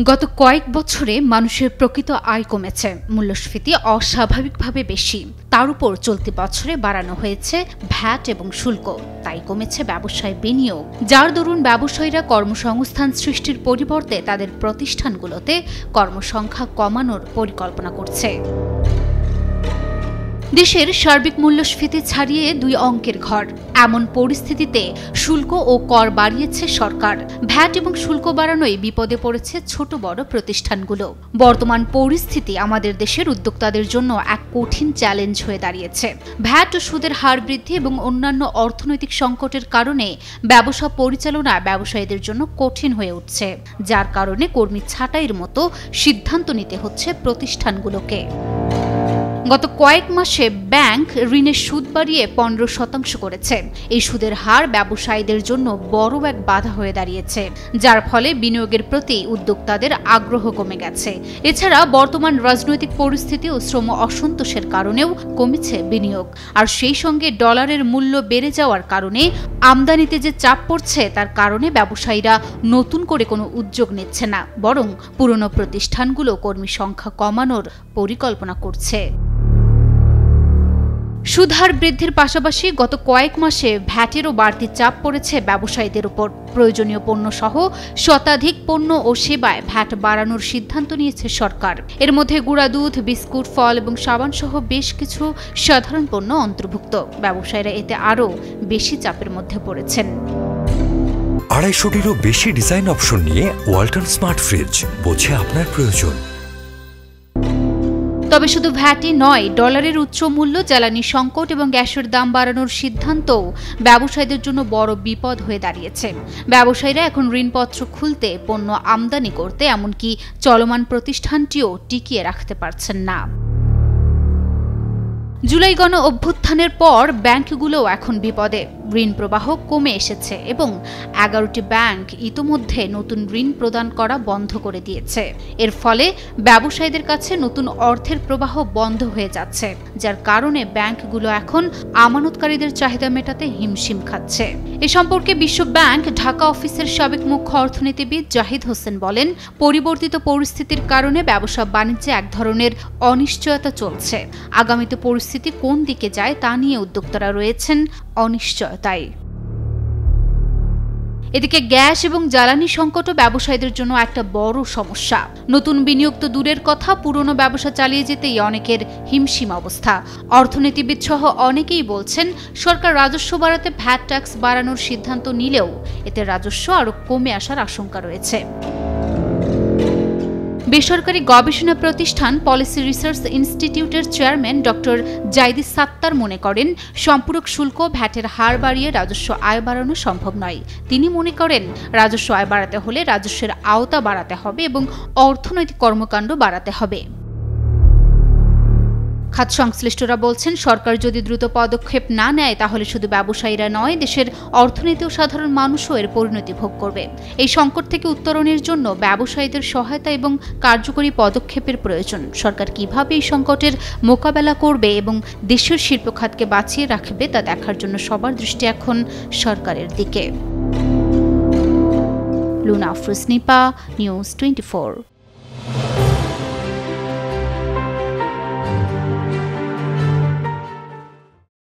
গত কয়েক বছরে মানুষের প্রকৃত আয় কমেছে, মূল্যস্ফীতি অস্বাভাবিকভাবে বেশি। তার উপর চলতি বছরে বাড়ানো হয়েছে ভ্যাট এবং শুল্ক, তাই কমেছে ব্যবসায় বিনিয়োগ, যার দরুন ব্যবসায়ীরা কর্মসংস্থান সৃষ্টির পরিবর্তে তাদের প্রতিষ্ঠানগুলোতে কর্মসংখ্যা কমানোর পরিকল্পনা করছে। দেশের সার্বিক মূল্যস্ফীতি ছাড়িয়ে 2 অঙ্কের ঘর। এমন পরিস্থিতিতে শুল্ক ও কর বাড়িয়েছে সরকার। ভ্যাট এবং শুল্ক বাড়ানোয় বিপদে পড়েছে ছোট বড় প্রতিষ্ঠানগুলো। বর্তমান পরিস্থিতি আমাদের দেশের উদ্যোক্তাদের জন্য এক কঠিন চ্যালেঞ্জ হয়ে দাঁড়িয়েছে। ভ্যাট ও সুদের হার বৃদ্ধি এবং অন্যান্য অর্থনৈতিক সংকটের কারণে ব্যবসা পরিচালনা ব্যবসায়ীদের জন্য কঠিন হয়ে উঠছে, যার কারণে কর্মী ছাঁটাইয়ের মতো সিদ্ধান্ত নিতে হচ্ছে প্রতিষ্ঠানগুলোকে। গত কয়েক মাসে ব্যাংক ঋণের সুদ বাড়িয়ে 15% করেছে। এই সুদের হার ব্যবসায়ীদের জন্য বড় এক বাধা হয়ে দাঁড়িয়েছে, যার ফলে বিনিয়োগের প্রতি উদ্যোক্তাদের আগ্রহ কমে গেছে। এছাড়া বর্তমান রাজনৈতিক পরিস্থিতি ও শ্রম অসন্তোষের কারণেও কমেছে বিনিয়োগ। আর সেই সঙ্গে ডলারের মূল্য বেড়ে যাওয়ার কারণে আমদানিতে যে চাপ পড়ছে, তার কারণে ব্যবসায়ীরা নতুন করে কোনো উদ্যোগ নিচ্ছে না, বরং পুরনো প্রতিষ্ঠানগুলো কর্মী সংখ্যা কমানোর পরিকল্পনা করছে। সুদহার বৃদ্ধির পাশাপাশি গত কয়েক মাসে ভ্যাটেরও বাড়তি চাপ পড়েছে ব্যবসায়ীদের উপর। প্রয়োজনীয় পণ্য সহ শতাধিক পণ্য ও সেবায় ভ্যাট বাড়ানোর সিদ্ধান্ত নিয়েছে সরকার। এর মধ্যে গুঁড়া দুধ, বিস্কুট, ফল এবং সাবান সহ বেশ কিছু সাধারণ পণ্য অন্তর্ভুক্ত। ব্যবসায়ীরা এতে আরও বেশি চাপের মধ্যে পড়েছেন। 250-টিরও বেশি ডিজাইন অপশন নিয়ে ওয়ালটন স্মার্ট ফ্রিজ, বোঝে আপনার প্রয়োজন। তবে শুধু ভ্যাটই নয়, ডলারের উচ্চ মূল্য, জ্বালানি সংকট এবং গ্যাসের দাম বাড়ানোর সিদ্ধান্তও ব্যবসায়ীদের জন্য বড় বিপদ হয়ে দাঁড়িয়েছে। ব্যবসায়ীরা এখন ঋণপত্র খুলতে, পণ্য আমদানি করতে, এমনকি চলমান প্রতিষ্ঠানটিও টিকিয়ে রাখতে পারছেন না। জুলাই গণ অভ্যুত্থানের পর ব্যাংকগুলোও এখন বিপদে। ঋণ প্রবাহ কমে এসেছে এবং 11টি ব্যাংক ইতোমধ্যে নতুন ঋণ প্রদান করা বন্ধ করে দিয়েছে। এর ফলে ব্যবসায়ীদের কাছে নতুন অর্থের প্রবাহ বন্ধ হয়ে যাচ্ছে, যার কারণে ব্যাংকগুলো এখন আমানতকারীদের চাহিদা মেটাতে হিমশিম খাচ্ছে। এ সম্পর্কে বিশ্ব ব্যাংক ঢাকা অফিসের সাবেক মুখ্য অর্থনীতিবিদ জাহিদ হোসেন বলেন, পরিবর্তিত পরিস্থিতির কারণে ব্যবসা বাণিজ্যে এক ধরনের অনিশ্চয়তা চলছে। আগামীতে পরিস্থিতি কোন দিকে যায় তা নিয়ে উদ্যোক্তারা রয়েছেন অনিশ্চয়তায়। এদিকে গ্যাস এবং জ্বালানি সংকটও ব্যবসায়ীদের জন্য একটা বড় সমস্যা। নতুন বিনিয়োগ তো দূরের কথা, পুরনো ব্যবসা চালিয়ে যেতেই অনেকের হিমশিম অবস্থা। অর্থনীতিবিদ সহ অনেকেই বলছেন, সরকার রাজস্ব বাড়াতে ভ্যাট ট্যাক্স বাড়ানোর সিদ্ধান্ত নিলেও এতে রাজস্ব আরও কমে আসার আশঙ্কা রয়েছে। বেসরকারি গবেষণা প্রতিষ্ঠান পলিসি রিসার্চ ইনস্টিটিউটের চেয়ারম্যান ডক্টর জাইদি সাত্তার মনে করেন, সম্পূরক শুল্ক ভ্যাটের হার বাড়িয়ে রাজস্ব আয় বাড়ানো সম্ভব নয়। তিনি মনে করেন, রাজস্ব আয় বাড়াতে হলে রাজস্বের আওতা বাড়াতে হবে এবং অর্থনৈতিক কর্মকাণ্ড বাড়াতে হবে। খাত সংশ্লিষ্টরা বলছেন, সরকার যদি দ্রুত পদক্ষেপ না নেয় তাহলে শুধু ব্যবসায়ীরা নয়, দেশের অর্থনীতি ও সাধারণ মানুষও এর পরিণতি ভোগ করবে। এই সংকট থেকে উত্তরণের জন্য ব্যবসায়ীদের সহায়তা এবং কার্যকরী পদক্ষেপের প্রয়োজন। সরকার কিভাবে এই সংকটের মোকাবেলা করবে এবং দেশের শিল্প খাতকে বাঁচিয়ে রাখবে তা দেখার জন্য সবার দৃষ্টি এখন সরকারের দিকে। লুনা আফরোজ নিপা, নিউজ 24।